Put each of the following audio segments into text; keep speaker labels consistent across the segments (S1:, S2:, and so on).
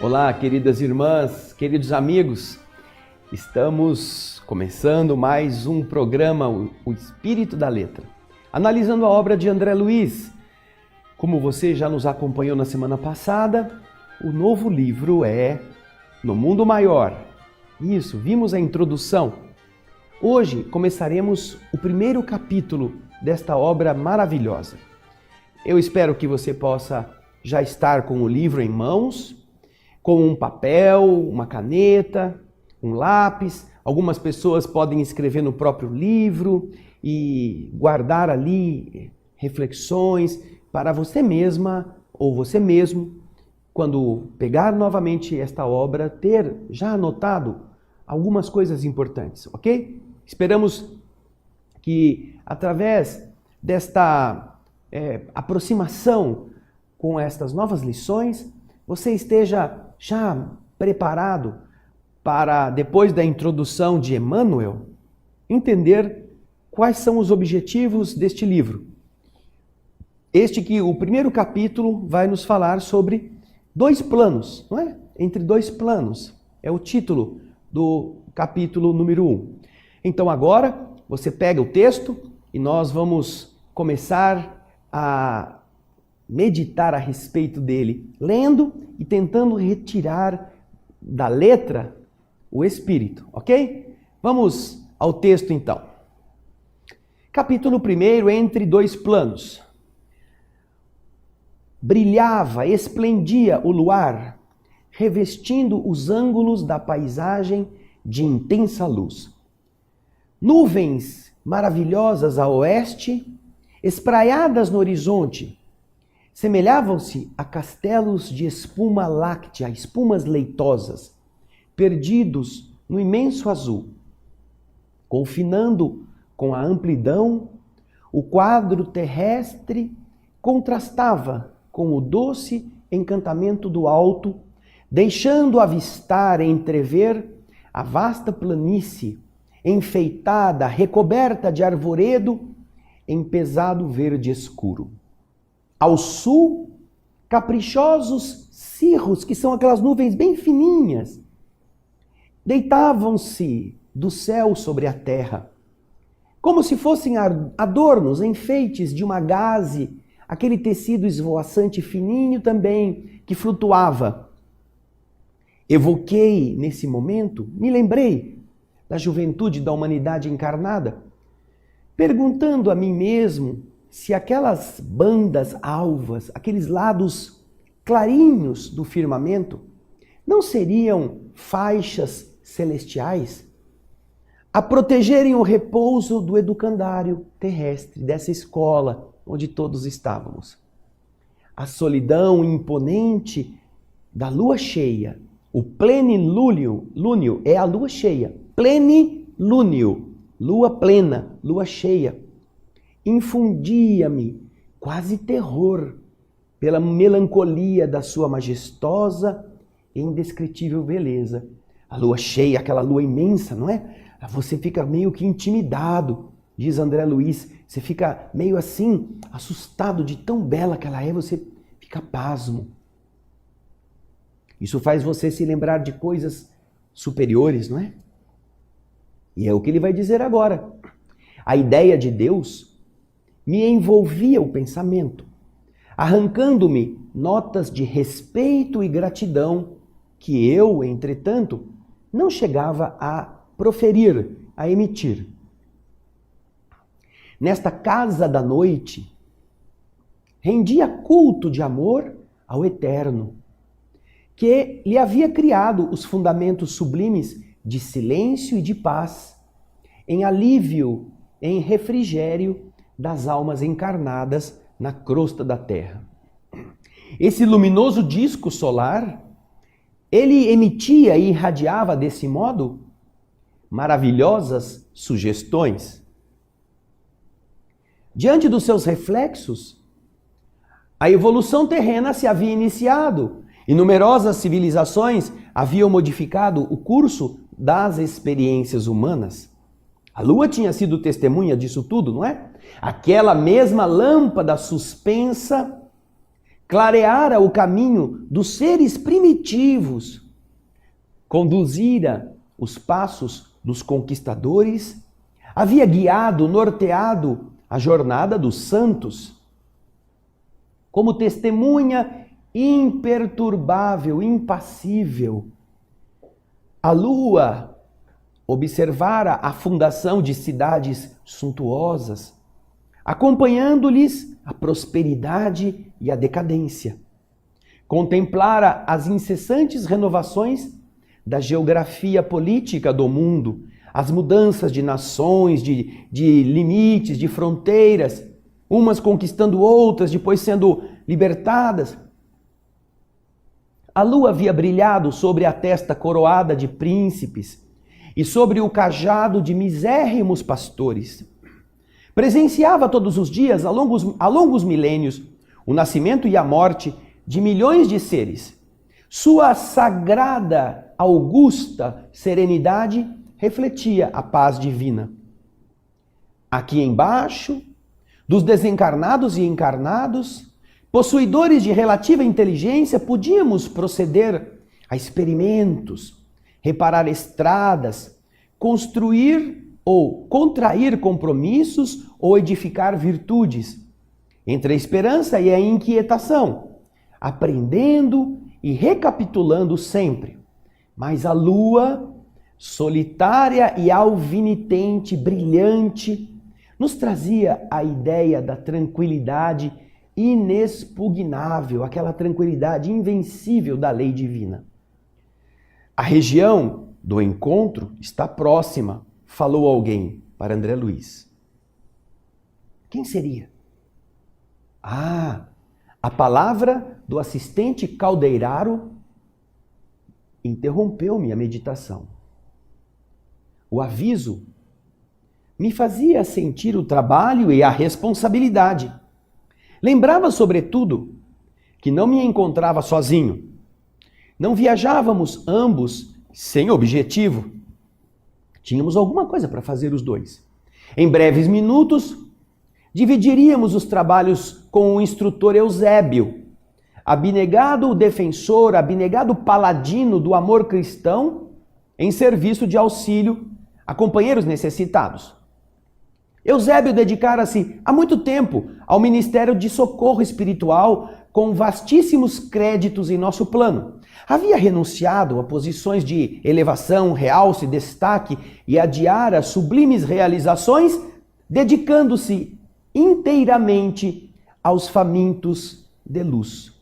S1: Olá, queridas irmãs, queridos amigos. Estamos começando mais um programa, O Espírito da Letra, analisando a obra de André Luiz. Como você já nos acompanhou na semana passada, o novo livro é No Mundo Maior. Isso, vimos a introdução. Hoje começaremos o primeiro capítulo desta obra maravilhosa. Eu espero que você possa já estar com o livro em mãos, com um papel, uma caneta, um lápis. Algumas pessoas podem escrever no próprio livro e guardar ali reflexões para você mesma ou você mesmo, quando pegar novamente esta obra, ter já anotado algumas coisas importantes, ok? Esperamos que através desta aproximação com estas novas lições, você esteja já preparado para, depois da introdução de Emmanuel, entender quais são os objetivos deste livro. Este que o primeiro capítulo vai nos falar sobre dois planos, não é? Entre dois planos. É o título do capítulo número 1. Então agora você pega o texto e nós vamos começar a meditar a respeito dele, lendo e tentando retirar da letra o espírito, ok? Vamos ao texto então. Capítulo 1, Entre dois planos. Brilhava, esplendia o luar, revestindo os ângulos da paisagem de intensa luz. Nuvens maravilhosas a oeste, espraiadas no horizonte, semelhavam-se a castelos de espuma láctea, espumas leitosas, perdidos no imenso azul. Confinando com a amplidão, o quadro terrestre contrastava com o doce encantamento do alto, deixando avistar e entrever a vasta planície, enfeitada, recoberta de arvoredo, em pesado verde escuro. Ao sul, caprichosos cirros, que são aquelas nuvens bem fininhas, deitavam-se do céu sobre a terra, como se fossem adornos, enfeites de uma gaze, aquele tecido esvoaçante fininho também, que flutuava. Evoquei, nesse momento, me lembrei da juventude da humanidade encarnada, perguntando a mim mesmo se aquelas bandas alvas, aqueles lados clarinhos do firmamento, não seriam faixas celestiais a protegerem o repouso do educandário terrestre, dessa escola onde todos estávamos. A solidão imponente da lua cheia, o plenilúnio é a lua cheia, plenilúnio, lua plena, lua cheia, infundia-me quase terror pela melancolia da sua majestosa e indescritível beleza. A lua cheia, aquela lua imensa, não é? Você fica meio que intimidado, diz André Luiz. Você fica meio assim, assustado de tão bela que ela é, você fica pasmo. Isso faz você se lembrar de coisas superiores, não é? E é o que ele vai dizer agora. A ideia de Deus me envolvia o pensamento, arrancando-me notas de respeito e gratidão que eu, entretanto, não chegava a proferir, a emitir. Nesta casa da noite, rendia culto de amor ao Eterno, que lhe havia criado os fundamentos sublimes de silêncio e de paz, em alívio, em refrigério das almas encarnadas na crosta da terra. Esse luminoso disco solar, ele emitia e irradiava desse modo maravilhosas sugestões. Diante dos seus reflexos, a evolução terrena se havia iniciado e numerosas civilizações haviam modificado o curso das experiências humanas. A Lua tinha sido testemunha disso tudo, não é? Aquela mesma lâmpada suspensa clareara o caminho dos seres primitivos, conduzira os passos dos conquistadores, havia guiado, norteado a jornada dos santos. Como testemunha imperturbável, impassível, a lua observara a fundação de cidades suntuosas, acompanhando-lhes a prosperidade e a decadência. Contemplara as incessantes renovações da geografia política do mundo, as mudanças de nações, de limites, de fronteiras, umas conquistando outras, depois sendo libertadas. A lua havia brilhado sobre a testa coroada de príncipes e sobre o cajado de misérrimos pastores. Presenciava todos os dias, a longos milênios, o nascimento e a morte de milhões de seres. Sua sagrada, augusta serenidade refletia a paz divina. Aqui embaixo, dos desencarnados e encarnados, possuidores de relativa inteligência, podíamos proceder a experimentos, reparar estradas, construir ou contrair compromissos ou edificar virtudes, entre a esperança e a inquietação, aprendendo e recapitulando sempre. Mas a lua, solitária e alvinitente, brilhante, nos trazia a ideia da tranquilidade inexpugnável, aquela tranquilidade invencível da lei divina. A região do encontro está próxima, falou alguém para André Luiz. Quem seria? A palavra do assistente Caldeiraro interrompeu minha meditação. O aviso me fazia sentir o trabalho e a responsabilidade. Lembrava, sobretudo, que não me encontrava sozinho. Não viajávamos ambos sem objetivo. Tínhamos alguma coisa para fazer os dois. Em breves minutos, dividiríamos os trabalhos com o instrutor Eusébio, abnegado defensor, abnegado paladino do amor cristão, em serviço de auxílio a companheiros necessitados. Eusébio dedicara-se há muito tempo ao ministério de socorro espiritual com vastíssimos créditos em nosso plano. Havia renunciado a posições de elevação, realce, destaque e adiara sublimes realizações, dedicando-se inteiramente aos famintos de luz.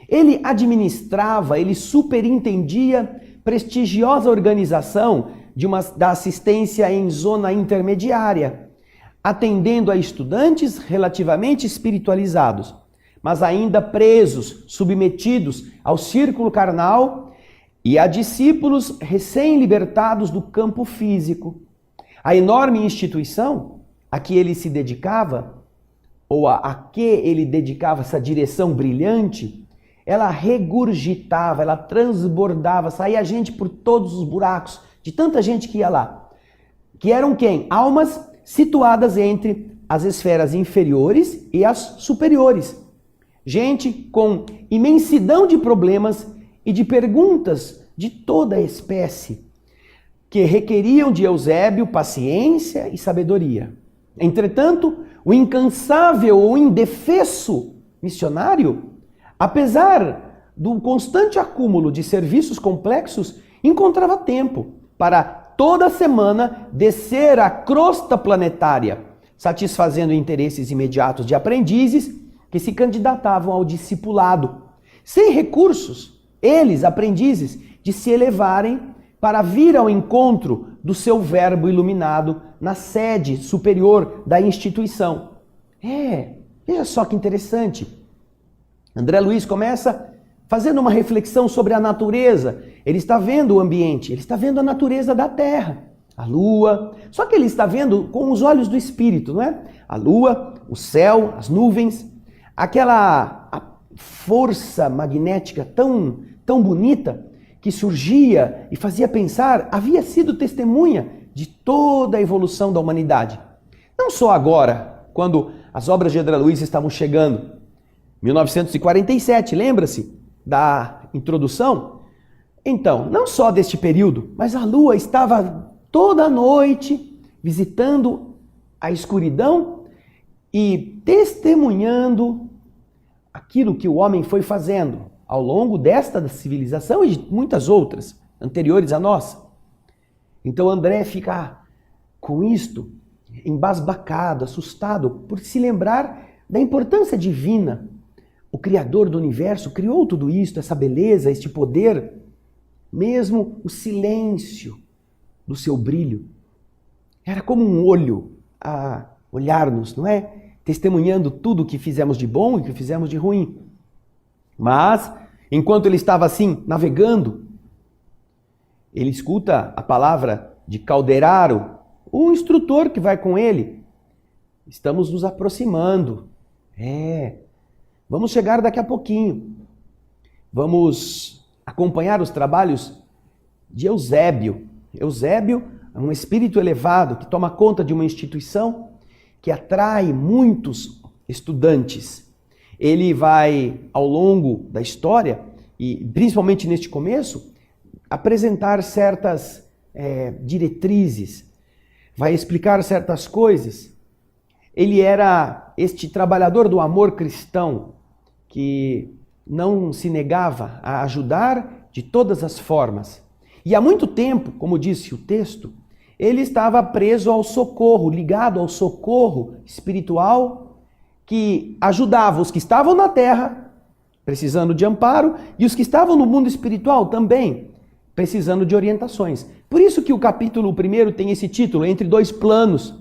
S1: Ele administrava, ele superintendia prestigiosa organização da assistência em zona intermediária, atendendo a estudantes relativamente espiritualizados, mas ainda presos, submetidos ao círculo carnal, e a discípulos recém-libertados do campo físico. A enorme instituição a que ele se dedicava, ou a que ele dedicava essa direção brilhante, ela regurgitava, ela transbordava, saía gente por todos os buracos, de tanta gente que ia lá. Que eram quem? Almas situadas entre as esferas inferiores e as superiores. Gente com imensidão de problemas e de perguntas de toda a espécie, que requeriam de Eusébio paciência e sabedoria. Entretanto, o incansável ou indefesso missionário, apesar do constante acúmulo de serviços complexos, encontrava tempo para toda semana descer a crosta planetária, satisfazendo interesses imediatos de aprendizes que se candidatavam ao discipulado, sem recursos, eles, aprendizes, de se elevarem para vir ao encontro do seu verbo iluminado na sede superior da instituição. Veja só que interessante. André Luiz começa fazendo uma reflexão sobre a natureza. Ele está vendo o ambiente, ele está vendo a natureza da Terra, a Lua. Só que ele está vendo com os olhos do Espírito, não é? A Lua, o céu, as nuvens, aquela força magnética tão bonita que surgia e fazia pensar, havia sido testemunha de toda a evolução da humanidade. Não só agora, quando as obras de André Luiz estavam chegando, 1947, lembra-se da introdução? Então, não só deste período, mas a Lua estava toda noite visitando a escuridão e testemunhando aquilo que o homem foi fazendo ao longo desta civilização e de muitas outras anteriores à nossa. Então André fica com isto embasbacado, assustado, por se lembrar da importância divina. O Criador do universo criou tudo isto, essa beleza, este poder, mesmo o silêncio do seu brilho. Era como um olho a olhar-nos, não é? Testemunhando tudo o que fizemos de bom e o que fizemos de ruim. Mas, enquanto ele estava assim, navegando, ele escuta a palavra de Calderaro, o instrutor que vai com ele. Estamos nos aproximando. Vamos chegar daqui a pouquinho. Vamos acompanhar os trabalhos de Eusébio. Eusébio é um espírito elevado que toma conta de uma instituição que atrai muitos estudantes. Ele vai, ao longo da história, e principalmente neste começo, apresentar certas diretrizes, vai explicar certas coisas. Ele era este trabalhador do amor cristão que não se negava a ajudar de todas as formas. E há muito tempo, como disse o texto, ele estava preso ao socorro, ligado ao socorro espiritual que ajudava os que estavam na terra, precisando de amparo, e os que estavam no mundo espiritual também, precisando de orientações. Por isso que o capítulo 1 tem esse título, Entre Dois Planos.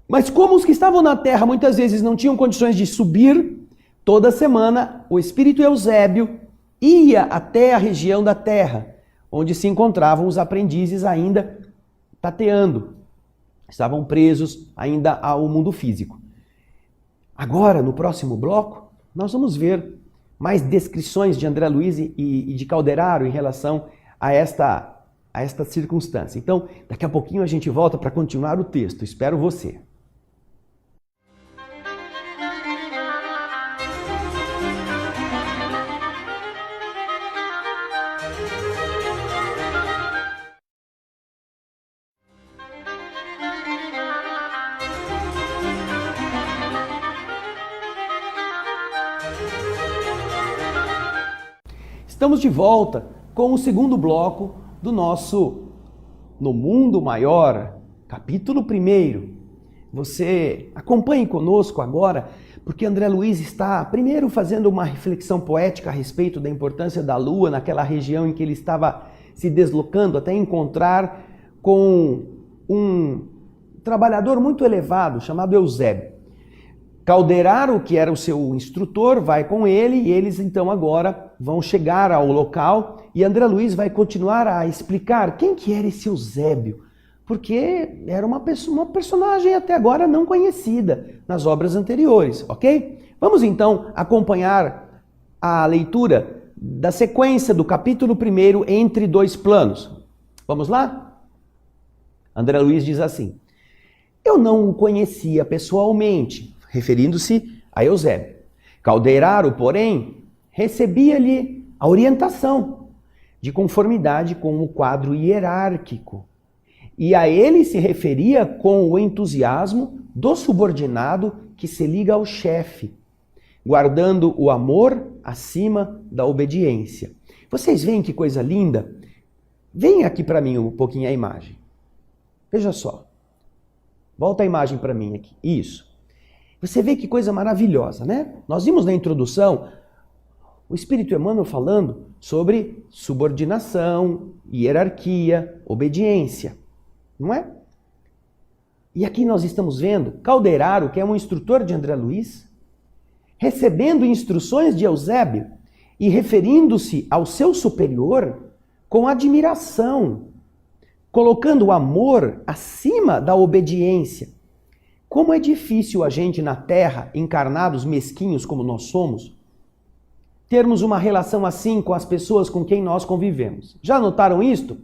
S1: Mas como os que estavam na terra muitas vezes não tinham condições de subir, toda semana o espírito Eusébio ia até a região da terra, onde se encontravam os aprendizes ainda tateando. Estavam presos ainda ao mundo físico. Agora, no próximo bloco, nós vamos ver mais descrições de André Luiz e de Calderaro em relação a esta circunstância. Então, daqui a pouquinho a gente volta para continuar o texto. Espero você. Estamos de volta com o segundo bloco do nosso No Mundo Maior, capítulo 1. Você acompanhe conosco agora, porque André Luiz está primeiro fazendo uma reflexão poética a respeito da importância da Lua naquela região em que ele estava se deslocando até encontrar com um trabalhador muito elevado chamado Eusébio. Calderaro, que era o seu instrutor, vai com ele e eles então agora vão chegar ao local e André Luiz vai continuar a explicar quem que era esse Eusébio, porque era uma personagem até agora não conhecida nas obras anteriores, ok? Vamos então acompanhar a leitura da sequência do capítulo 1, Entre Dois Planos. Vamos lá? André Luiz diz assim: eu não o conhecia pessoalmente, referindo-se a Eusébio. Calderaro, porém, recebia-lhe a orientação de conformidade com o quadro hierárquico, e a ele se referia com o entusiasmo do subordinado que se liga ao chefe, guardando o amor acima da obediência. Vocês veem que coisa linda? Vem aqui para mim um pouquinho a imagem. Veja só. Volta a imagem para mim aqui. Isso. Você vê que coisa maravilhosa, né? Nós vimos na introdução o Espírito Emmanuel falando sobre subordinação, hierarquia, obediência, não é? E aqui nós estamos vendo Calderaro, que é um instrutor de André Luiz, recebendo instruções de Eusébio e referindo-se ao seu superior com admiração, colocando o amor acima da obediência. Como é difícil a gente na Terra, encarnados mesquinhos como nós somos, termos uma relação assim com as pessoas com quem nós convivemos. Já notaram isto?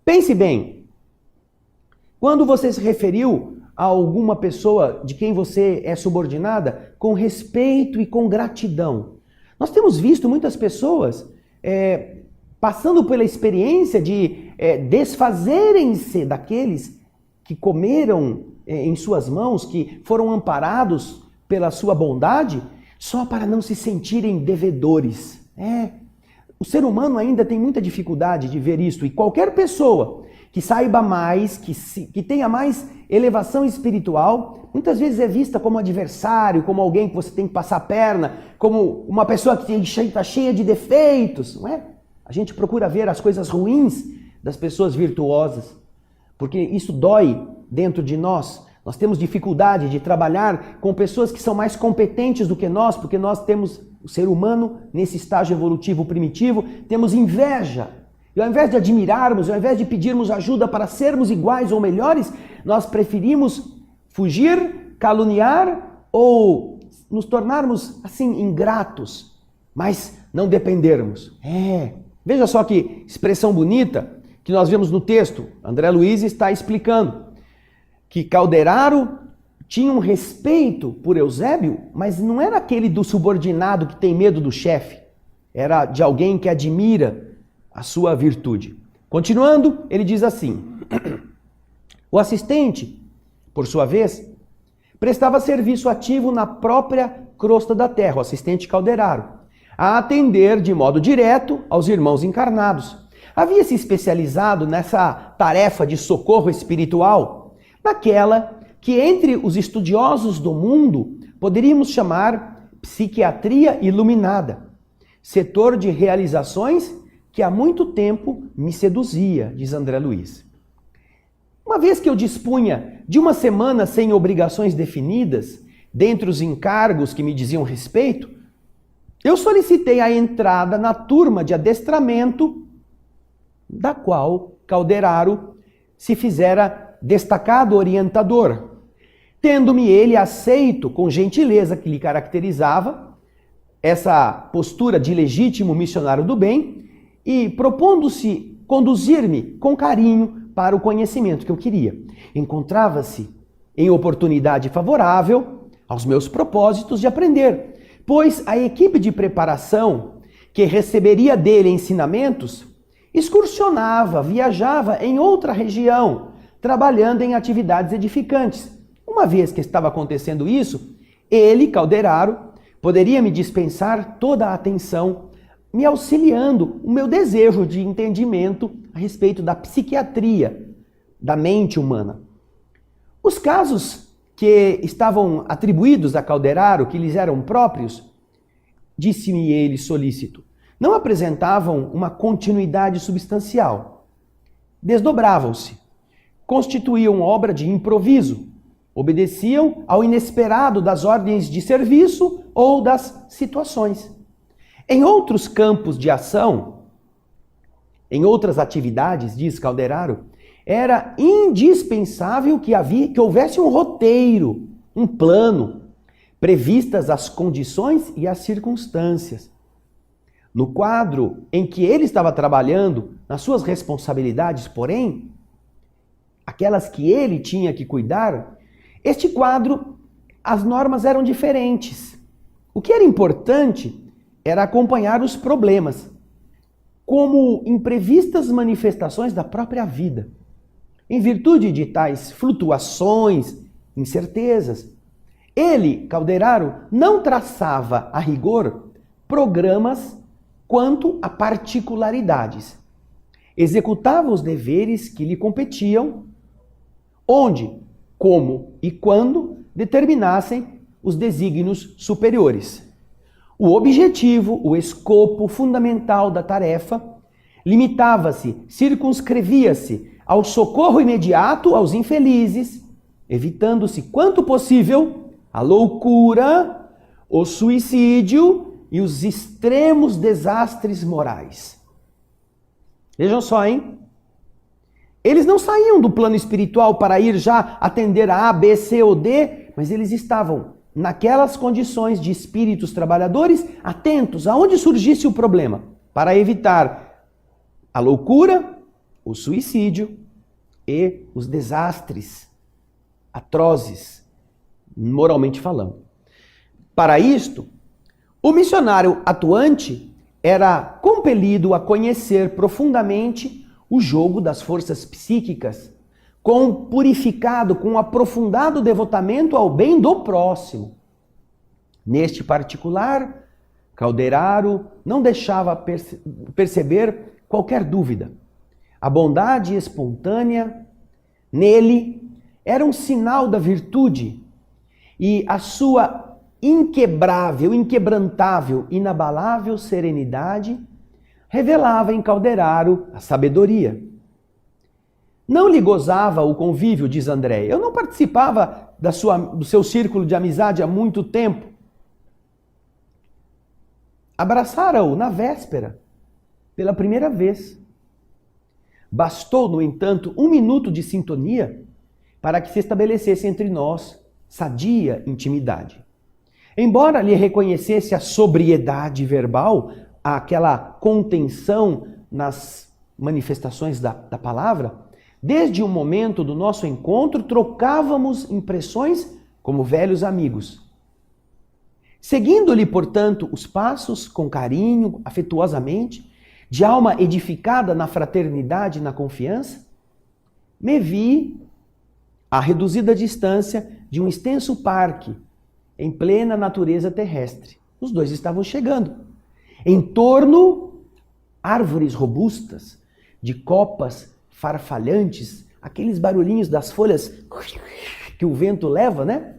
S1: Pense bem. Quando você se referiu a alguma pessoa de quem você é subordinada com respeito e com gratidão. Nós temos visto muitas pessoas passando pela experiência de desfazerem-se daqueles que comeram em suas mãos, que foram amparados pela sua bondade, só para não se sentirem devedores. O ser humano ainda tem muita dificuldade de ver isso, e qualquer pessoa que saiba mais, que tenha mais elevação espiritual, muitas vezes é vista como adversário, como alguém que você tem que passar a perna, como uma pessoa que está cheia de defeitos, não é? A gente procura ver as coisas ruins das pessoas virtuosas, porque isso dói dentro de nós. Nós temos dificuldade de trabalhar com pessoas que são mais competentes do que nós, porque nós temos, o ser humano, nesse estágio evolutivo primitivo, temos inveja. E ao invés de admirarmos, ao invés de pedirmos ajuda para sermos iguais ou melhores, nós preferimos fugir, caluniar ou nos tornarmos assim ingratos, mas não dependermos. Veja só que expressão bonita que nós vemos no texto. André Luiz está explicando que Calderaro tinha um respeito por Eusébio, mas não era aquele do subordinado que tem medo do chefe. Era de alguém que admira a sua virtude. Continuando, ele diz assim: o assistente, por sua vez, prestava serviço ativo na própria crosta da terra, o assistente Calderaro, a atender de modo direto aos irmãos encarnados. Havia se especializado nessa tarefa de socorro espiritual, naquela que entre os estudiosos do mundo poderíamos chamar psiquiatria iluminada, setor de realizações que há muito tempo me seduzia, diz André Luiz. Uma vez que eu dispunha de uma semana sem obrigações definidas, dentre os encargos que me diziam respeito, eu solicitei a entrada na turma de adestramento, da qual Calderaro se fizera destacado orientador, tendo-me ele aceito com gentileza que lhe caracterizava essa postura de legítimo missionário do bem e propondo-se conduzir-me com carinho para o conhecimento que eu queria. Encontrava-se em oportunidade favorável aos meus propósitos de aprender, pois a equipe de preparação que receberia dele ensinamentos excursionava, viajava em outra região, trabalhando em atividades edificantes. Uma vez que estava acontecendo isso, ele, Calderaro, poderia me dispensar toda a atenção, me auxiliando o meu desejo de entendimento a respeito da psiquiatria, da mente humana. Os casos que estavam atribuídos a Calderaro, que lhes eram próprios, disse-me ele solícito, não apresentavam uma continuidade substancial. Desdobravam-se, constituíam obra de improviso, obedeciam ao inesperado das ordens de serviço ou das situações. Em outros campos de ação, em outras atividades, diz Calderaro, era indispensável que houvesse um roteiro, um plano, previstas as condições e as circunstâncias. No quadro em que ele estava trabalhando, nas suas responsabilidades, porém, aquelas que ele tinha que cuidar, este quadro, as normas eram diferentes. O que era importante era acompanhar os problemas, como imprevistas manifestações da própria vida. Em virtude de tais flutuações, incertezas, ele, Calderaro, não traçava a rigor programas quanto a particularidades. Executava os deveres que lhe competiam, onde, como e quando determinassem os desígnios superiores. O objetivo, o escopo fundamental da tarefa, limitava-se, circunscrevia-se ao socorro imediato aos infelizes, evitando-se, quanto possível, a loucura, o suicídio e os extremos desastres morais. Vejam só, hein? Eles não saíam do plano espiritual para ir já atender a A, B, C ou D, mas eles estavam naquelas condições de espíritos trabalhadores, atentos aonde surgisse o problema, para evitar a loucura, o suicídio e os desastres atrozes, moralmente falando. Para isto, o missionário atuante era compelido a conhecer profundamente o jogo das forças psíquicas, com purificado, com aprofundado devotamento ao bem do próximo. Neste particular, Calderaro não deixava perceber qualquer dúvida. A bondade espontânea nele era um sinal da virtude e a sua inquebrável, inquebrantável, inabalável serenidade revelava em Calderaro a sabedoria. Não lhe gozava o convívio, diz André. Eu não participava do seu círculo de amizade há muito tempo. Abraçara-o na véspera, pela primeira vez. Bastou, no entanto, 1 minuto de sintonia para que se estabelecesse entre nós sadia intimidade. Embora lhe reconhecesse a sobriedade verbal, aquela contenção nas manifestações da palavra, desde o momento do nosso encontro, trocávamos impressões como velhos amigos. Seguindo-lhe, portanto, os passos com carinho, afetuosamente, de alma edificada na fraternidade e na confiança, me vi à reduzida distância de um extenso parque, em plena natureza terrestre. Os dois estavam chegando. Em torno, árvores robustas, de copas farfalhantes, aqueles barulhinhos das folhas que o vento leva, né?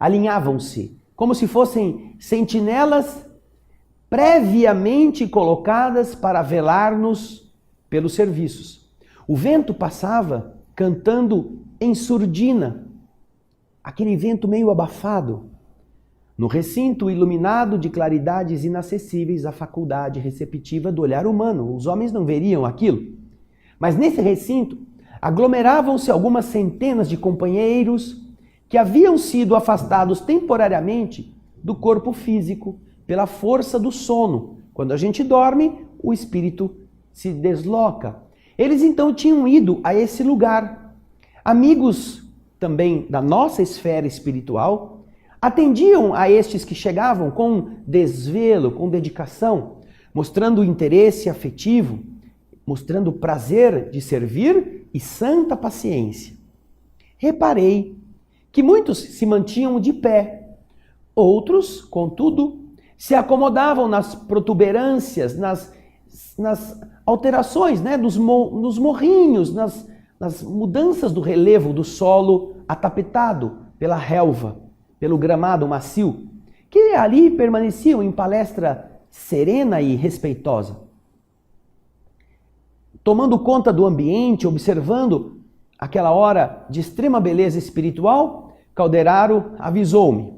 S1: Alinhavam-se, como se fossem sentinelas previamente colocadas para velar-nos pelos serviços. O vento passava cantando em surdina, aquele vento meio abafado. No recinto iluminado de claridades inacessíveis à faculdade receptiva do olhar humano, os homens não veriam aquilo. Mas nesse recinto aglomeravam-se algumas centenas de companheiros que haviam sido afastados temporariamente do corpo físico pela força do sono. Quando a gente dorme, o espírito se desloca. Eles então tinham ido a esse lugar. Amigos também da nossa esfera espiritual atendiam a estes que chegavam com desvelo, com dedicação, mostrando interesse afetivo, mostrando prazer de servir e santa paciência. Reparei que muitos se mantinham de pé, outros, contudo, se acomodavam nas protuberâncias, nas alterações, né, nos morrinhos, nas mudanças do relevo do solo atapetado pela relva, pelo gramado macio, que ali permaneciam em palestra serena e respeitosa. Tomando conta do ambiente, observando aquela hora de extrema beleza espiritual, Calderaro avisou-me: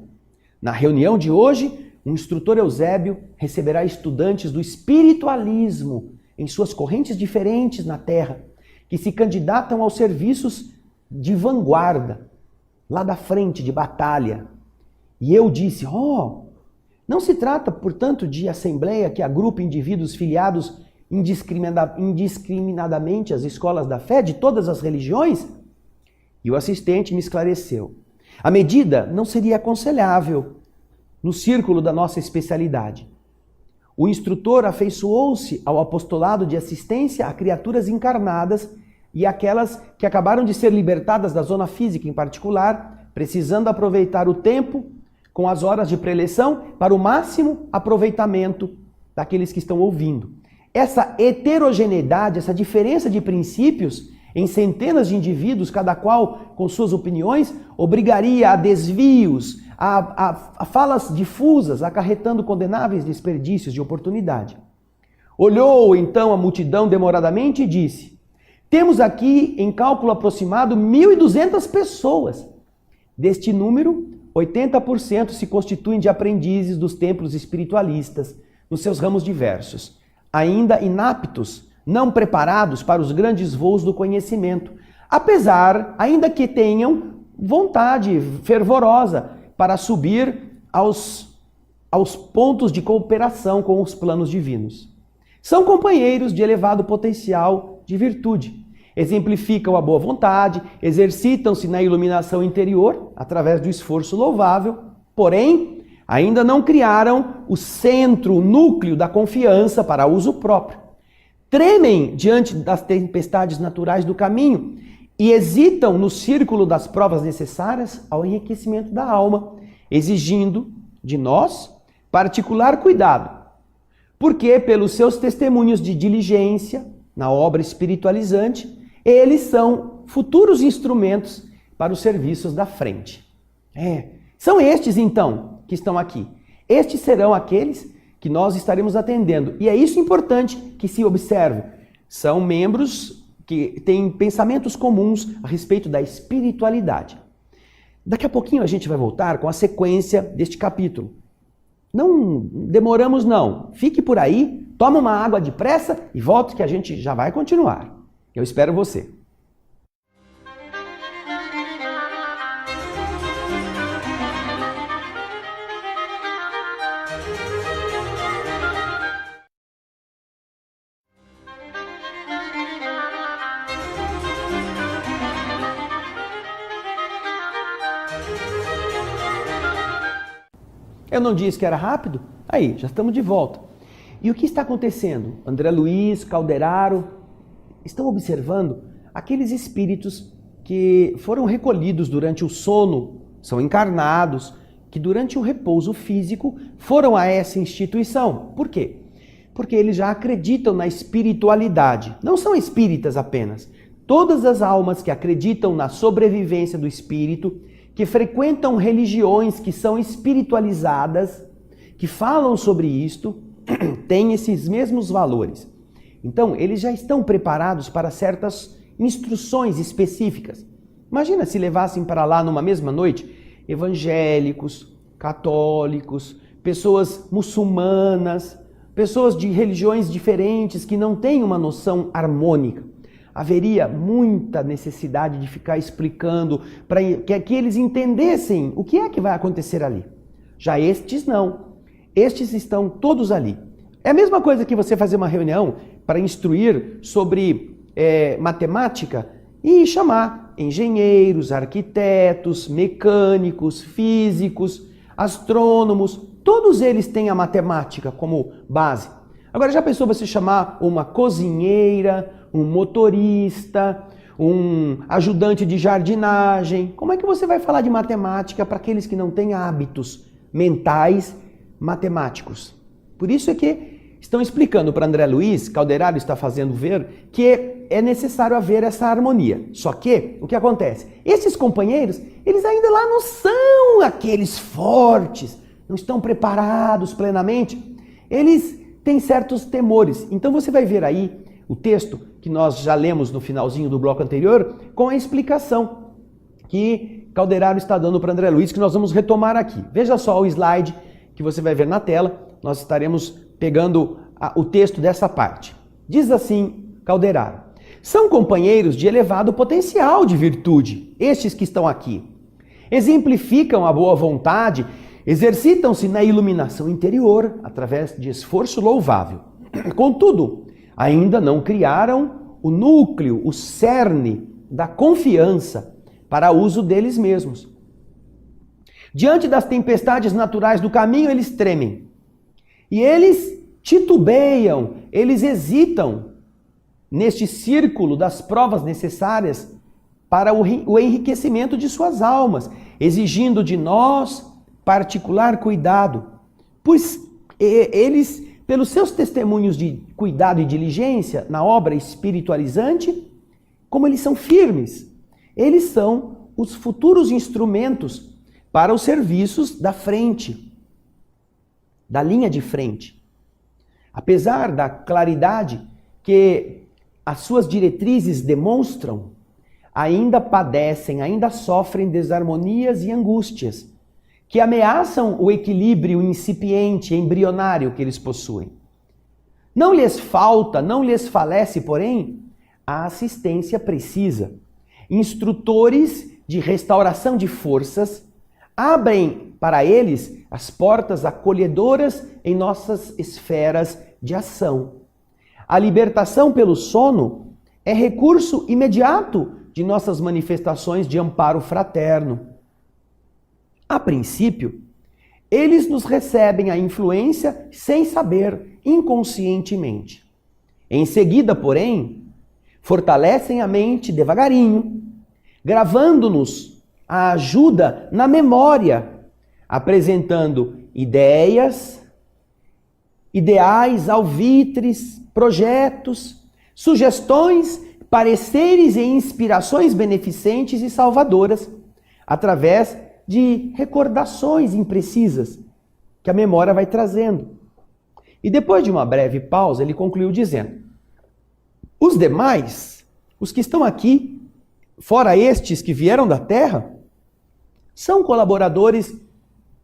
S1: na reunião de hoje, o instrutor Eusébio receberá estudantes do espiritualismo em suas correntes diferentes na Terra, que se candidatam aos serviços de vanguarda, lá da frente, de batalha. E eu disse: não se trata, portanto, de assembleia que agrupa indivíduos filiados indiscriminadamente às escolas da fé de todas as religiões? E o assistente me esclareceu: a medida não seria aconselhável no círculo da nossa especialidade. O instrutor afeiçoou-se ao apostolado de assistência a criaturas encarnadas e aquelas que acabaram de ser libertadas da zona física em particular, precisando aproveitar o tempo com as horas de preleção para o máximo aproveitamento daqueles que estão ouvindo. Essa heterogeneidade, essa diferença de princípios em centenas de indivíduos, cada qual com suas opiniões, obrigaria a desvios, a falas difusas, acarretando condenáveis desperdícios de oportunidade. Olhou então a multidão demoradamente e disse: temos aqui em cálculo aproximado 1.200 pessoas. Deste número, 80% se constituem de aprendizes dos templos espiritualistas, nos seus ramos diversos, ainda inaptos, não preparados para os grandes voos do conhecimento, apesar, ainda que tenham vontade fervorosa para subir aos pontos de cooperação com os planos divinos. São companheiros de elevado potencial de virtude. exemplificam a boa vontade, exercitam-se na iluminação interior através do esforço louvável, porém, ainda não criaram o centro, o núcleo da confiança para uso próprio. Tremem diante das tempestades naturais do caminho e hesitam no círculo das provas necessárias ao enriquecimento da alma, exigindo de nós particular cuidado, porque pelos seus testemunhos de diligência na obra espiritualizante, eles são futuros instrumentos para os serviços da frente. São estes, então, que estão aqui. Estes serão aqueles que nós estaremos atendendo. E é isso importante que se observe. São membros que têm pensamentos comuns a respeito da espiritualidade. Daqui a pouquinho a gente vai voltar com a sequência deste capítulo. Não demoramos não. Fique por aí, toma uma água depressa e volte que a gente já vai continuar. Eu espero você. Eu não disse que era rápido? Aí, já estamos de volta. E o que está acontecendo? André Luiz, Calderaro, estão observando aqueles espíritos que foram recolhidos durante o sono, são encarnados, que durante o repouso físico foram a essa instituição. Por quê? Porque eles já acreditam na espiritualidade. Não são espíritas apenas. Todas as almas que acreditam na sobrevivência do espírito, que frequentam religiões que são espiritualizadas, que falam sobre isto, têm esses mesmos valores. Então, eles já estão preparados para certas instruções específicas. Imagina se levassem para lá numa mesma noite evangélicos, católicos, pessoas muçulmanas, pessoas de religiões diferentes que não têm uma noção harmônica. Haveria muita necessidade de ficar explicando para que eles entendessem o que é que vai acontecer ali. Já estes não. Estes estão todos ali. É a mesma coisa que você fazer uma reunião para instruir sobre matemática e chamar engenheiros, arquitetos, mecânicos, físicos, astrônomos. Todos eles têm a matemática como base. Agora, já pensou você chamar uma cozinheira, um motorista, um ajudante de jardinagem? Como é que você vai falar de matemática para aqueles que não têm hábitos mentais matemáticos? Por isso é que estão explicando para André Luiz, Calderaro está fazendo ver, que é necessário haver essa harmonia. Só que, o que acontece? Esses companheiros, eles ainda lá não são aqueles fortes, não estão preparados plenamente. Eles têm certos temores. Então você vai ver aí o texto que nós já lemos no finalzinho do bloco anterior, com a explicação que Calderaro está dando para André Luiz, que nós vamos retomar aqui. Veja só o slide que você vai ver na tela, nós estaremos pegando o texto dessa parte. Diz assim Calderaro: são companheiros de elevado potencial de virtude, estes que estão aqui. Exemplificam a boa vontade, exercitam-se na iluminação interior através de esforço louvável. Contudo, ainda não criaram o núcleo, o cerne da confiança para uso deles mesmos. Diante das tempestades naturais do caminho, eles tremem. E eles titubeiam, eles hesitam neste círculo das provas necessárias para o enriquecimento de suas almas, exigindo de nós particular cuidado, pois eles, pelos seus testemunhos de cuidado e diligência na obra espiritualizante, como eles são firmes, eles são os futuros instrumentos para os serviços da frente, da linha de frente. Apesar da claridade que as suas diretrizes demonstram, ainda padecem, ainda sofrem desarmonias e angústias que ameaçam o equilíbrio incipiente, embrionário que eles possuem. Não lhes falta, não lhes falece, porém, a assistência precisa. Instrutores de restauração de forças abrem para eles as portas acolhedoras em nossas esferas de ação. A libertação pelo sono é recurso imediato de nossas manifestações de amparo fraterno. A princípio, eles nos recebem a influência sem saber, inconscientemente. Em seguida, porém, fortalecem a mente devagarinho, gravando-nos a ajuda na memória, apresentando ideias, ideais, alvitres, projetos, sugestões, pareceres e inspirações beneficentes e salvadoras, através de recordações imprecisas que a memória vai trazendo. E depois de uma breve pausa, ele concluiu dizendo: os demais, os que estão aqui, fora estes que vieram da Terra, são colaboradores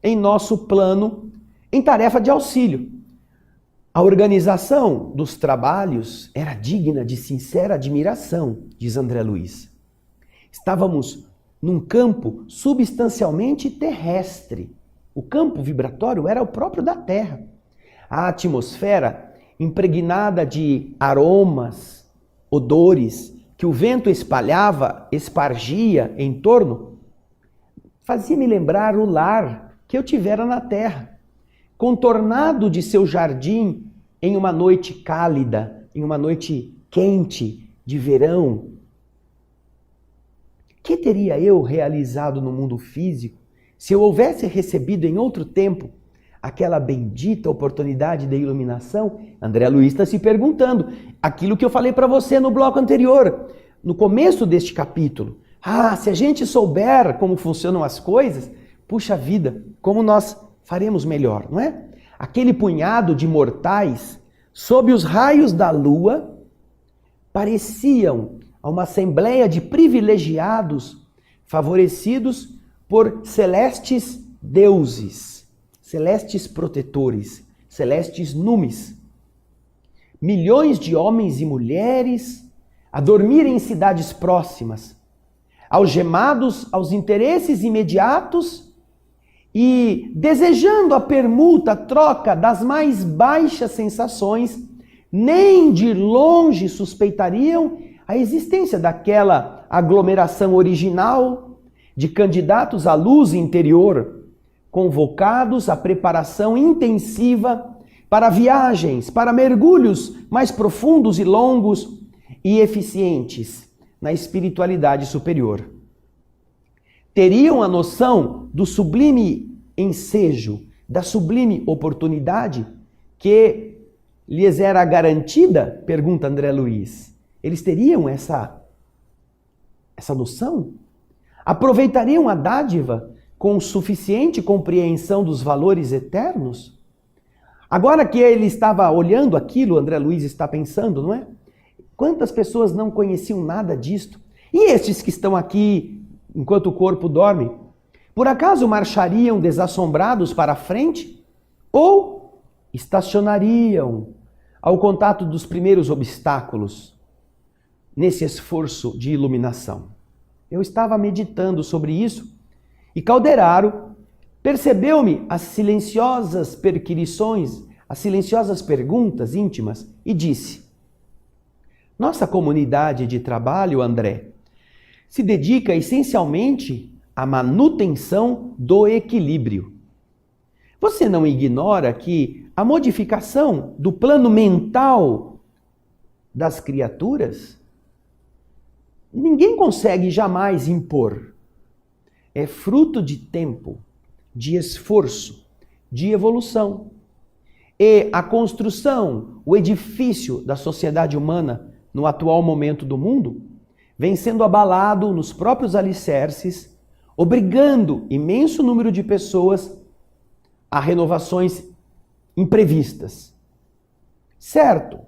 S1: em nosso plano, em tarefa de auxílio. A organização dos trabalhos era digna de sincera admiração, diz André Luiz. Estávamos num campo substancialmente terrestre. O campo vibratório era o próprio da Terra. A atmosfera, impregnada de aromas, odores, que o vento espargia em torno, fazia-me lembrar o lar que eu tivera na Terra, contornado de seu jardim em uma noite cálida, em uma noite quente de verão. Que teria eu realizado no mundo físico se eu houvesse recebido em outro tempo aquela bendita oportunidade de iluminação? André Luiz está se perguntando aquilo que eu falei para você no bloco anterior, no começo deste capítulo. Se a gente souber como funcionam as coisas, puxa vida, como nós faremos melhor, não é? Aquele punhado de mortais, sob os raios da lua, pareciam a uma assembleia de privilegiados, favorecidos por celestes deuses, celestes protetores, celestes numes. Milhões de homens e mulheres a dormir em cidades próximas, algemados aos interesses imediatos e desejando a permuta, a troca das mais baixas sensações, nem de longe suspeitariam a existência daquela aglomeração original de candidatos à luz interior, convocados à preparação intensiva para viagens, para mergulhos mais profundos e longos e eficientes na espiritualidade superior. Teriam a noção do sublime ensejo, da sublime oportunidade que lhes era garantida? Pergunta André Luiz. Eles teriam essa noção? Aproveitariam a dádiva com suficiente compreensão dos valores eternos? Agora que ele estava olhando aquilo, André Luiz está pensando, não é? Quantas pessoas não conheciam nada disto? E estes que estão aqui enquanto o corpo dorme, por acaso marchariam desassombrados para a frente? Ou estacionariam ao contato dos primeiros obstáculos nesse esforço de iluminação? Eu estava meditando sobre isso e Calderaro percebeu-me as silenciosas perquirições, as silenciosas perguntas íntimas e disse: nossa comunidade de trabalho, André, se dedica essencialmente à manutenção do equilíbrio. Você não ignora que a modificação do plano mental das criaturas ninguém consegue jamais impor. É fruto de tempo, de esforço, de evolução. E a construção, o edifício da sociedade humana no atual momento do mundo vem sendo abalado nos próprios alicerces, obrigando imenso número de pessoas a renovações imprevistas. Certo,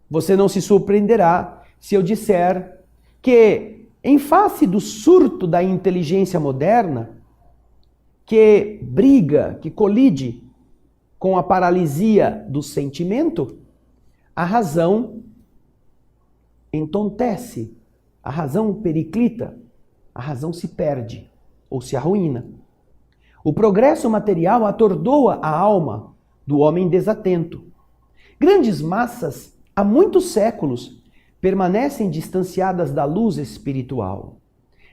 S1: você não se surpreenderá se eu disser que, em face do surto da inteligência moderna, que briga, que colide com a paralisia do sentimento, a razão entontece, a razão periclita, a razão se perde ou se arruína. O progresso material atordoa a alma do homem desatento. Grandes massas, há muitos séculos, permanecem distanciadas da luz espiritual.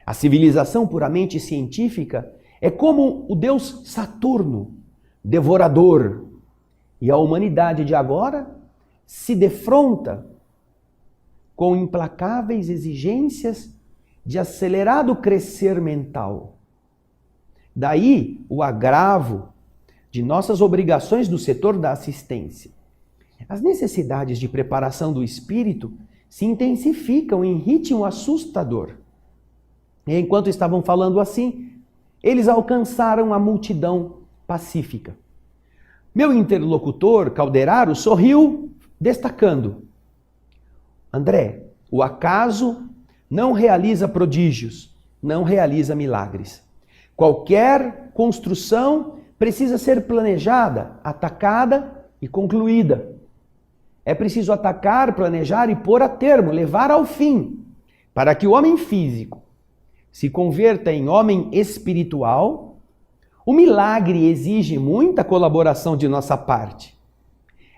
S1: A civilização puramente científica é como o deus Saturno, devorador, e a humanidade de agora se defronta com implacáveis exigências de acelerado crescer mental. Daí o agravo de nossas obrigações do setor da assistência. As necessidades de preparação do espírito se intensificam em ritmo assustador. E enquanto estavam falando assim, eles alcançaram a multidão pacífica. Meu interlocutor, Calderaro, sorriu, destacando: André, o acaso não realiza prodígios, não realiza milagres. Qualquer construção precisa ser planejada, atacada e concluída. É preciso atacar, planejar e pôr a termo, levar ao fim, para que o homem físico se converta em homem espiritual. O milagre exige muita colaboração de nossa parte.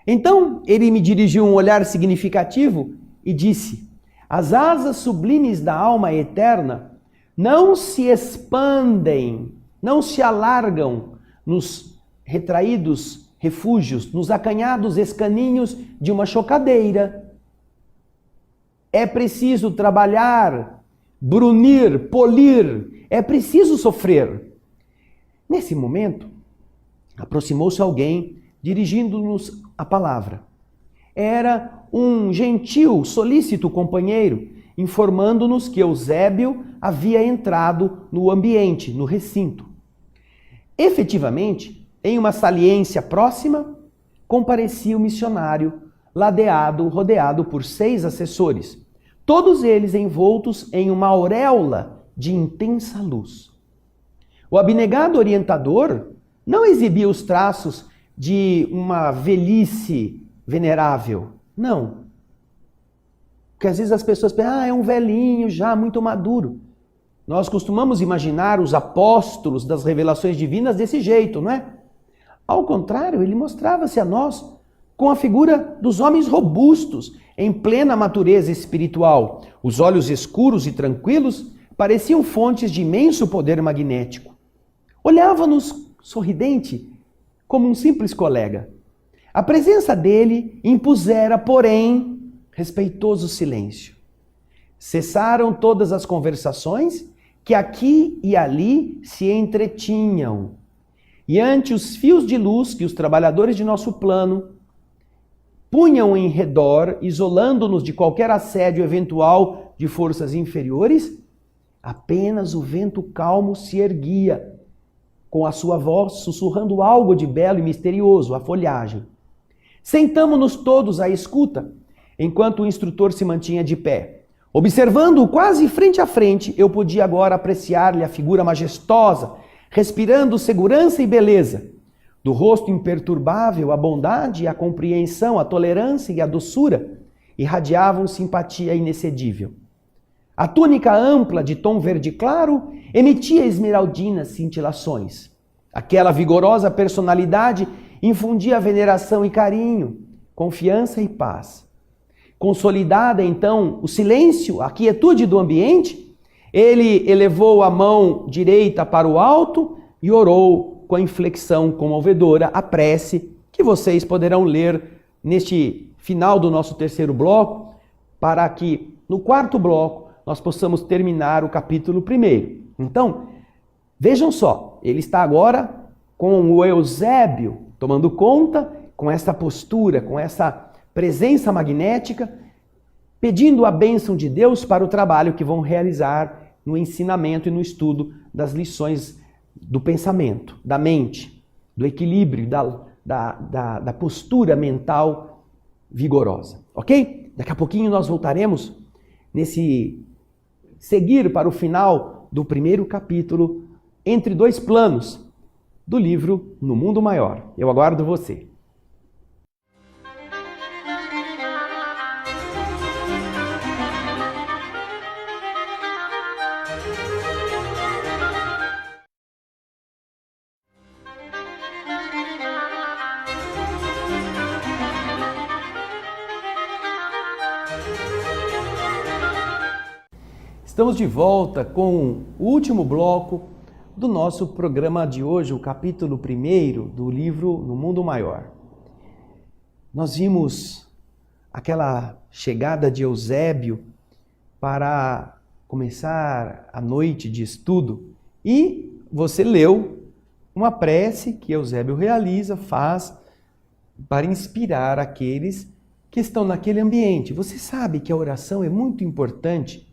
S1: Então ele me dirigiu um olhar significativo e disse: as asas sublimes da alma eterna não se expandem, não se alargam nos retraídos refúgios, nos acanhados escaninhos de uma chocadeira. É preciso trabalhar, brunir, polir, é preciso sofrer. Nesse momento, aproximou-se alguém dirigindo-nos a palavra. Era um gentil, solícito companheiro, informando-nos que Eusébio havia entrado no ambiente, no recinto. Efetivamente, em uma saliência próxima, comparecia o missionário, rodeado por 6 assessores, todos eles envoltos em uma auréola de intensa luz. O abnegado orientador não exibia os traços de uma velhice venerável, não. Porque às vezes as pessoas pensam, é um velhinho já, muito maduro. Nós costumamos imaginar os apóstolos das revelações divinas desse jeito, não é? Ao contrário, ele mostrava-se a nós com a figura dos homens robustos, em plena matureza espiritual. Os olhos escuros e tranquilos pareciam fontes de imenso poder magnético. Olhava-nos sorridente, como um simples colega. A presença dele impusera, porém, respeitoso silêncio. Cessaram todas as conversações que aqui e ali se entretinham. E ante os fios de luz que os trabalhadores de nosso plano punham em redor, isolando-nos de qualquer assédio eventual de forças inferiores, apenas o vento calmo se erguia, com a sua voz sussurrando algo de belo e misterioso, a folhagem. Sentamo-nos todos à escuta, enquanto o instrutor se mantinha de pé. Observando-o quase frente a frente, eu podia agora apreciar-lhe a figura majestosa, respirando segurança e beleza. Do rosto imperturbável, a bondade, a compreensão, a tolerância e a doçura irradiavam simpatia inexcedível. A túnica ampla de tom verde claro emitia esmeraldinas cintilações. Aquela vigorosa personalidade infundia veneração e carinho, confiança e paz. Consolidada então o silêncio, a quietude do ambiente, ele elevou a mão direita para o alto e orou com a inflexão comovedora a prece que vocês poderão ler neste final do nosso terceiro bloco, para que no quarto bloco nós possamos terminar o capítulo 1. Então, vejam só, ele está agora com o Eusébio tomando conta, com essa postura, com essa presença magnética, pedindo a bênção de Deus para o trabalho que vão realizar no ensinamento e no estudo das lições do pensamento, da mente, do equilíbrio, da postura mental vigorosa. Ok? Daqui a pouquinho nós voltaremos nesse seguir para o final do 1º capítulo, Entre Dois Planos, do livro No Mundo Maior. Eu aguardo você. Estamos de volta com o último bloco do nosso programa de hoje, o capítulo 1 do livro No Mundo Maior. Nós vimos aquela chegada de Eusébio para começar a noite de estudo e você leu uma prece que Eusébio realiza, faz para inspirar aqueles que estão naquele ambiente. Você sabe que a oração é muito importante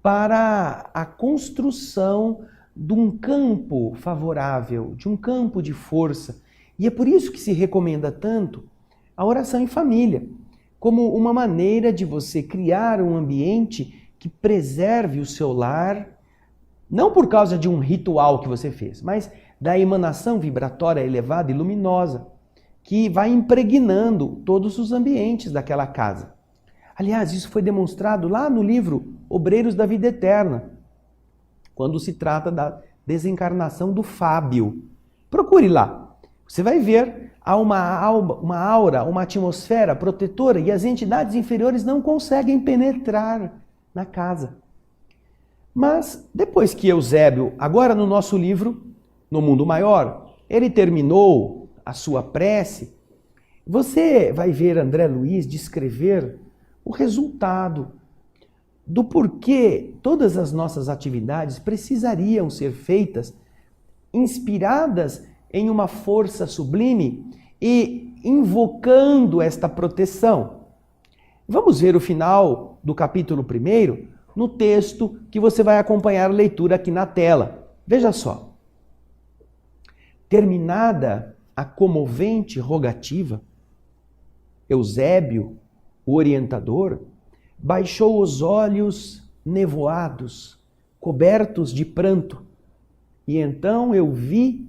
S1: para a construção de um campo favorável, de um campo de força. E é por isso que se recomenda tanto a oração em família, como uma maneira de você criar um ambiente que preserve o seu lar, não por causa de um ritual que você fez, mas da emanação vibratória elevada e luminosa, que vai impregnando todos os ambientes daquela casa. Aliás, isso foi demonstrado lá no livro Obreiros da Vida Eterna, quando se trata da desencarnação do Fábio. Procure lá. Você vai ver, há uma aura, uma atmosfera protetora e as entidades inferiores não conseguem penetrar na casa. Mas depois que Eusébio, agora no nosso livro, No Mundo Maior, ele terminou a sua prece, você vai ver André Luiz descrever o resultado do porquê todas as nossas atividades precisariam ser feitas inspiradas em uma força sublime e invocando esta proteção. Vamos ver o final do capítulo 1 no texto que você vai acompanhar a leitura aqui na tela. Veja só. Terminada a comovente rogativa, Eusébio, o orientador, baixou os olhos nevoados, cobertos de pranto, e então eu vi,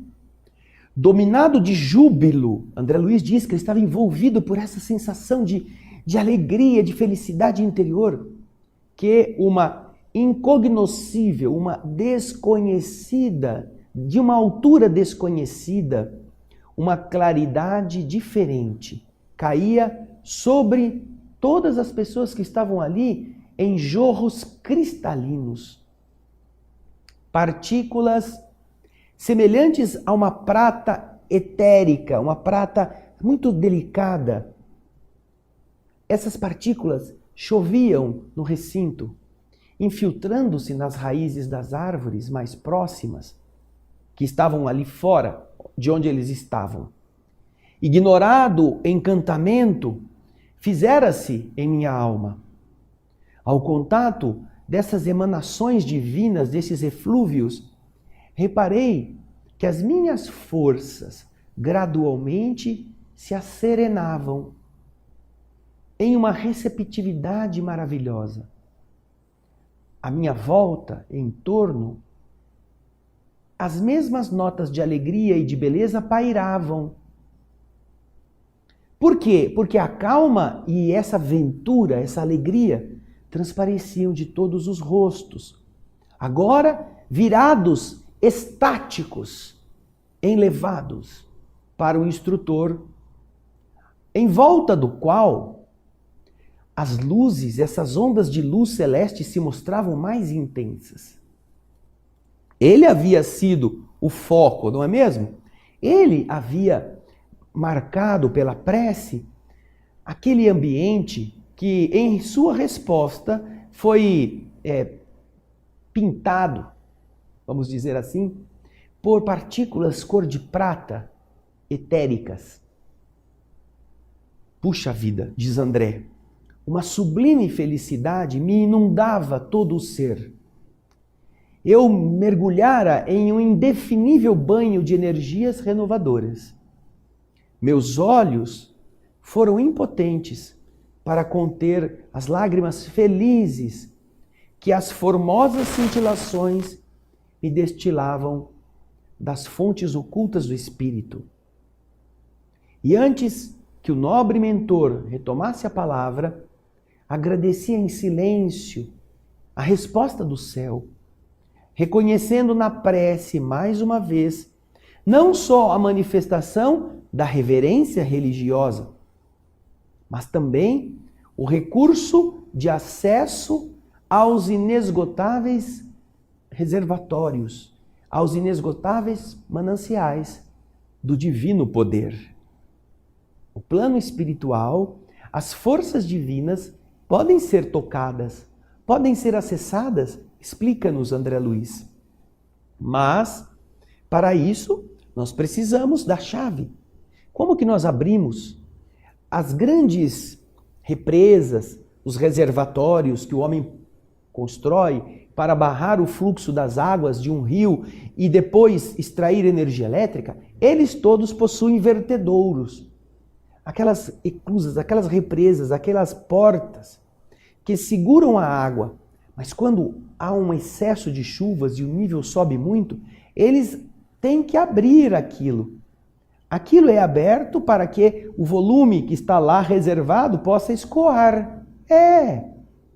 S1: dominado de júbilo, André Luiz diz que ele estava envolvido por essa sensação de alegria, de felicidade interior, que uma incognoscível, uma desconhecida, de uma altura desconhecida, uma claridade diferente, caía sobre todas as pessoas que estavam ali em jorros cristalinos. Partículas semelhantes a uma prata etérica, uma prata muito delicada. Essas partículas choviam no recinto, infiltrando-se nas raízes das árvores mais próximas, que estavam ali fora de onde eles estavam. Ignorado encantamento fizera-se em minha alma. Ao contato dessas emanações divinas, desses eflúvios, reparei que as minhas forças gradualmente se asserenavam em uma receptividade maravilhosa. À minha volta, em torno, as mesmas notas de alegria e de beleza pairavam. Por quê? Porque a calma e essa ventura, essa alegria, transpareciam de todos os rostos. Agora, virados, estáticos, elevados para o instrutor, em volta do qual as luzes, essas ondas de luz celeste se mostravam mais intensas. Ele havia sido o foco, não é mesmo? Ele havia marcado pela prece aquele ambiente que, em sua resposta, foi pintado, vamos dizer assim, por partículas cor de prata etéricas. Puxa vida, diz André, uma sublime felicidade me inundava todo o ser. Eu mergulhara em um indefinível banho de energias renovadoras. Meus olhos foram impotentes para conter as lágrimas felizes que as formosas cintilações me destilavam das fontes ocultas do espírito. E antes que o nobre mentor retomasse a palavra, agradecia em silêncio a resposta do céu, reconhecendo na prece mais uma vez não só a manifestação da reverência religiosa, mas também o recurso de acesso aos inesgotáveis reservatórios, aos inesgotáveis mananciais do divino poder. O plano espiritual, as forças divinas podem ser tocadas, podem ser acessadas, explica-nos André Luiz. Mas, para isso, nós precisamos da chave. Como que nós abrimos as grandes represas, os reservatórios que o homem constrói para barrar o fluxo das águas de um rio e depois extrair energia elétrica? Eles todos possuem vertedouros. Aquelas eclusas, aquelas represas, aquelas portas que seguram a água. Mas quando há um excesso de chuvas e o nível sobe muito, eles têm que abrir aquilo. Aquilo é aberto para que o volume que está lá reservado possa escoar.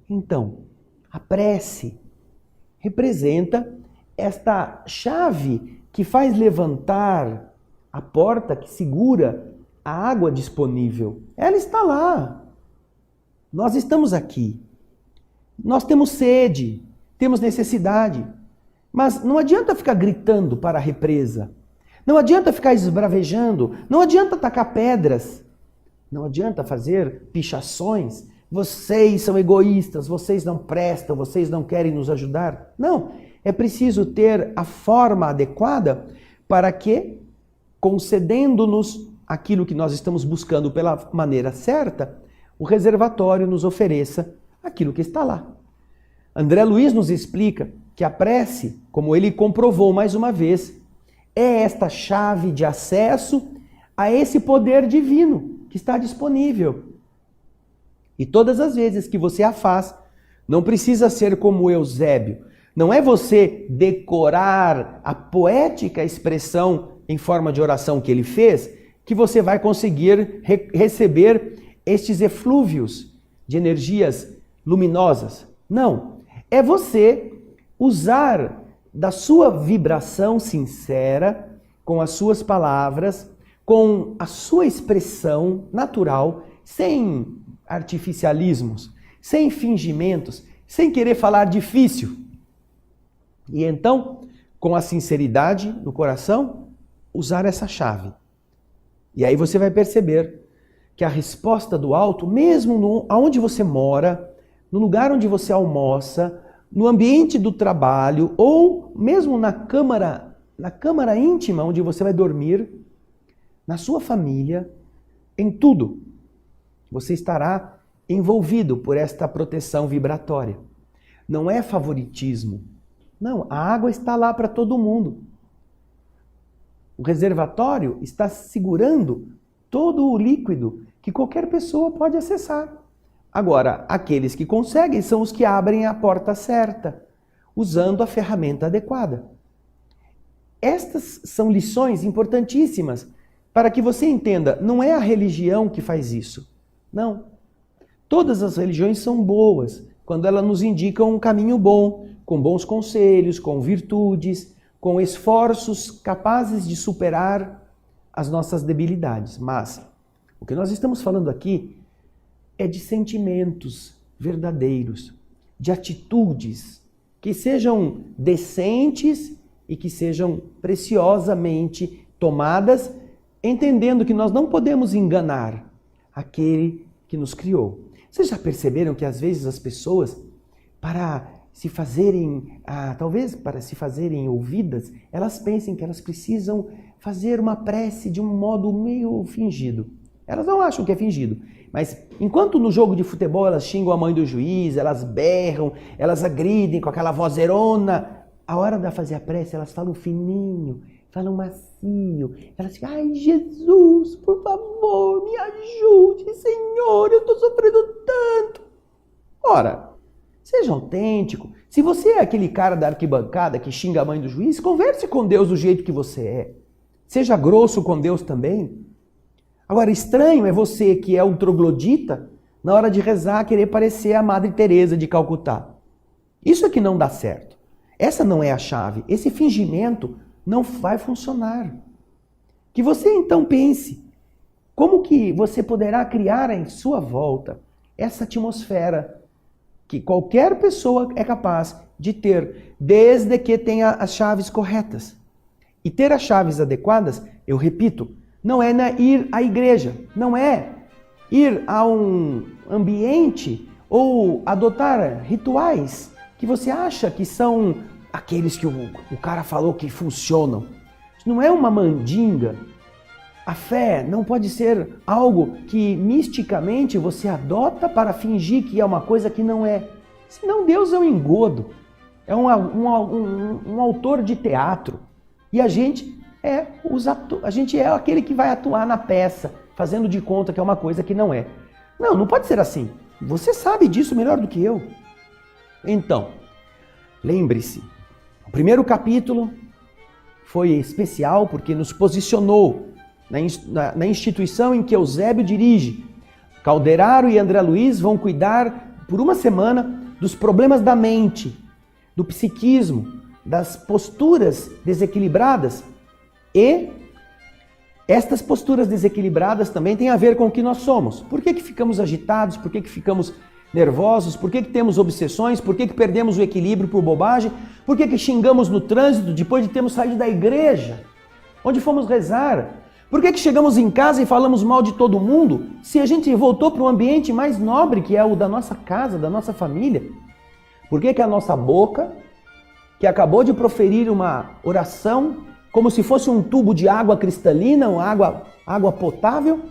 S1: Então, a prece representa esta chave que faz levantar a porta que segura a água disponível. Ela está lá. Nós estamos aqui. Nós temos sede, temos necessidade. Mas não adianta ficar gritando para a represa. Não adianta ficar esbravejando. Não adianta tacar pedras. Não adianta fazer pichações. Vocês são egoístas, vocês não prestam, vocês não querem nos ajudar. Não, é preciso ter a forma adequada para que, concedendo-nos aquilo que nós estamos buscando pela maneira certa, o reservatório nos ofereça aquilo que está lá. André Luiz nos explica que a prece, como ele comprovou mais uma vez, é esta chave de acesso a esse poder divino que está disponível. E todas as vezes que você a faz, não precisa ser como Eusébio. Não é você decorar a poética expressão em forma de oração que ele fez, que você vai conseguir receber estes eflúvios de energias luminosas. Não. É você usar da sua vibração sincera, com as suas palavras, com a sua expressão natural, sem artificialismos, sem fingimentos, sem querer falar difícil. E então, com a sinceridade no coração, usar essa chave. E aí você vai perceber que a resposta do alto, mesmo aonde você mora, no lugar onde você almoça, no ambiente do trabalho ou mesmo na câmara íntima onde você vai dormir, na sua família, em tudo, você estará envolvido por esta proteção vibratória. Não é favoritismo. Não, a água está lá para todo mundo. O reservatório está segurando todo o líquido que qualquer pessoa pode acessar. Agora, aqueles que conseguem são os que abrem a porta certa, usando a ferramenta adequada. Estas são lições importantíssimas para que você entenda, não é a religião que faz isso. Não. Todas as religiões são boas quando elas nos indicam um caminho bom, com bons conselhos, com virtudes, com esforços capazes de superar as nossas debilidades. Mas o que nós estamos falando aqui é de sentimentos verdadeiros, de atitudes que sejam decentes e que sejam preciosamente tomadas, entendendo que nós não podemos enganar aquele que nos criou. Vocês já perceberam que às vezes as pessoas, para se fazerem, talvez para se fazerem ouvidas, elas pensem que elas precisam fazer uma prece de um modo meio fingido. Elas não acham que é fingido. Mas enquanto no jogo de futebol elas xingam a mãe do juiz, elas berram, elas agridem com aquela vozerona, a hora de fazer a prece elas falam fininho, falam macio. Elas ficam, ai Jesus, por favor, me ajude, Senhor, eu estou sofrendo tanto. Ora, seja autêntico. Se você é aquele cara da arquibancada que xinga a mãe do juiz, converse com Deus do jeito que você é. Seja grosso com Deus também. Agora, estranho é você que é um troglodita, na hora de rezar, querer parecer a Madre Teresa de Calcutá. Isso é que não dá certo. Essa não é a chave. Esse fingimento não vai funcionar. Que você então pense, como que você poderá criar em sua volta essa atmosfera que qualquer pessoa é capaz de ter, desde que tenha as chaves corretas. E ter as chaves adequadas, eu repito, não é ir à igreja, não é ir a um ambiente ou adotar rituais que você acha que são aqueles que o cara falou que funcionam. Isso não é uma mandinga. A fé não pode ser algo que misticamente você adota para fingir que é uma coisa que não é. Senão Deus é um engodo, é um autor de teatro. E a gente é aquele que vai atuar na peça, fazendo de conta que é uma coisa que não é. Não, não pode ser assim. Você sabe disso melhor do que eu. Então, lembre-se, o primeiro capítulo foi especial porque nos posicionou na instituição em que Eusébio dirige. Calderaro e André Luiz vão cuidar por uma semana dos problemas da mente, do psiquismo, das posturas desequilibradas. E estas posturas desequilibradas também têm a ver com o que nós somos. Por que ficamos agitados? Por que ficamos nervosos? Por que temos obsessões? Por que perdemos o equilíbrio por bobagem? Por que xingamos no trânsito depois de termos saído da igreja, onde fomos rezar? Por que chegamos em casa e falamos mal de todo mundo, se a gente voltou para um ambiente mais nobre, que é o da nossa casa, da nossa família? Por que a nossa boca, que acabou de proferir uma oração, como se fosse um tubo de água cristalina, uma água potável,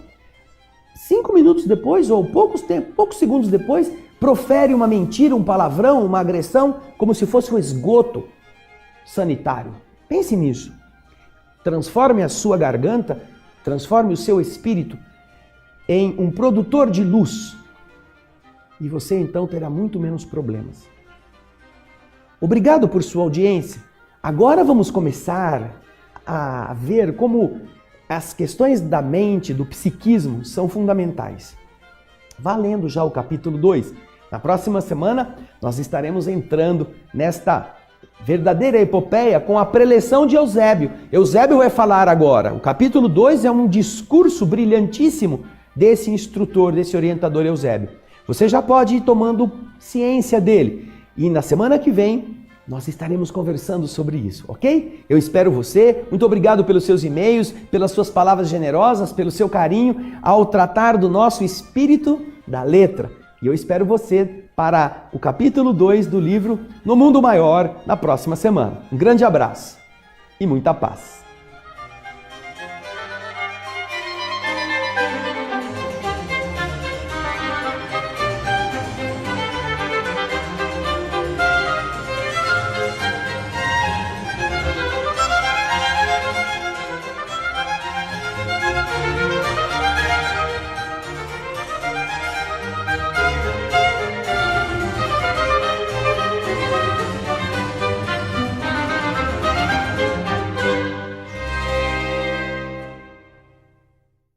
S1: 5 minutos depois, ou poucos segundos depois, profere uma mentira, um palavrão, uma agressão, como se fosse um esgoto sanitário? Pense nisso. Transforme a sua garganta, transforme o seu espírito em um produtor de luz. E você então terá muito menos problemas. Obrigado por sua audiência. Agora vamos começar a ver como as questões da mente, do psiquismo, são fundamentais. Vá lendo já o capítulo 2. Na próxima semana nós estaremos entrando nesta verdadeira epopeia com a preleção de Eusébio. Eusébio vai falar agora. O capítulo 2 é um discurso brilhantíssimo desse instrutor, desse orientador Eusébio. Você já pode ir tomando ciência dele. E na semana que vem nós estaremos conversando sobre isso, ok? Eu espero você. Muito obrigado pelos seus e-mails, pelas suas palavras generosas, pelo seu carinho ao tratar do nosso espírito da letra. E eu espero você para o capítulo 2 do livro No Mundo Maior na próxima semana. Um grande abraço e muita paz.